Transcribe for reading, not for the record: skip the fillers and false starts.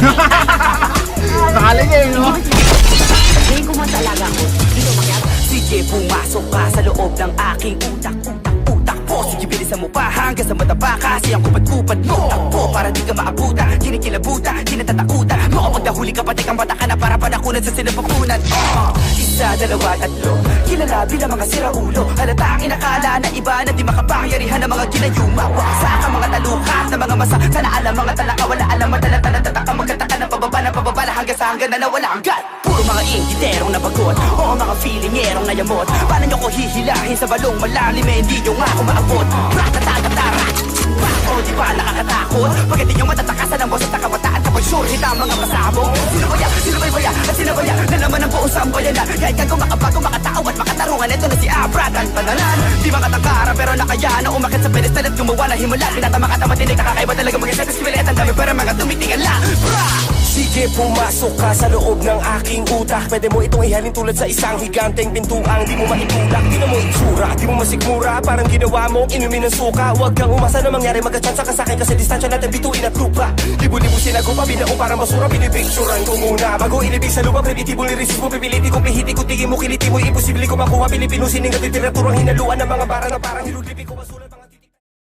Sakaling eh, no? Hindi ko man talaga ako. Dito mangyari. Sige, pumasok ka sa loob ng aking utak po. Sige, bilisan mo pa hanggang sa mataba. Kasi ang kupad-kupad mo takbo para di ka maabuta. Kinikilabuta, kinatatakutan. Makapag nahuli ka, pati kang bata ka na para panakunan sa sinapapunan. Isa, dalawa, tatlo. Kilala bilang mga siraulo. Halata ang inakala na iba na di makapangyarihan ng mga ginayuma. Waksa ka mga talukat na mga masa. Sana alam mga talaka, wala alam. Madala-tala, tataka, magkataka ng pababa na hanggang sa hanggang na nawala ang gat. Puro mga inditerong nabagot. Oo, mga feelingerong nayamot. Paano nyo ko hihilahin sa balong malalim eh, hindi nyo nga ako maabot. Ratatatara. O di ba nakakatakot? Pagkat di nyo matatakasan ang boses na kabataan kapag sure hit ang mga pasabog. Sino ba yan? Sino ba yan? At sino ba yan? Na naman ang buong sambayanan. Kahit ka kumakabago, makatao at makatarungan. Ito na si Abra, ang panalan. Di makatangkara pero nakaya na umakit sa pedestal at gumawa na himala. Pinatama ka tamatinig, nakakaiba talaga mag-isip. Espilet ang dami pero mga tumitingala. Sige, pumasok ka sa loob ng aking utak. Pwede mo itong ihalin tulad sa isang higanteng pintuang di mo maitulak. Di na mo itsura, di mo masikmura. Parang ginawa mong inumin ng suka. Huwag kang umasa na mangyari, magkachansa ka sa'kin. Kasi distansya natin bituin at lupa. Libo-libo sinagupa, binao parang basura. Pinipicturan ko muna bago inibig sa lupa. Primitibo lirisip mo, pipiliti ko, pihiti ko, tingin mo, kiliti mo. Imposible ko makuha, Pilipino sining at literaturang hinaluan ng mga bara na parang hinuglipi ko basura.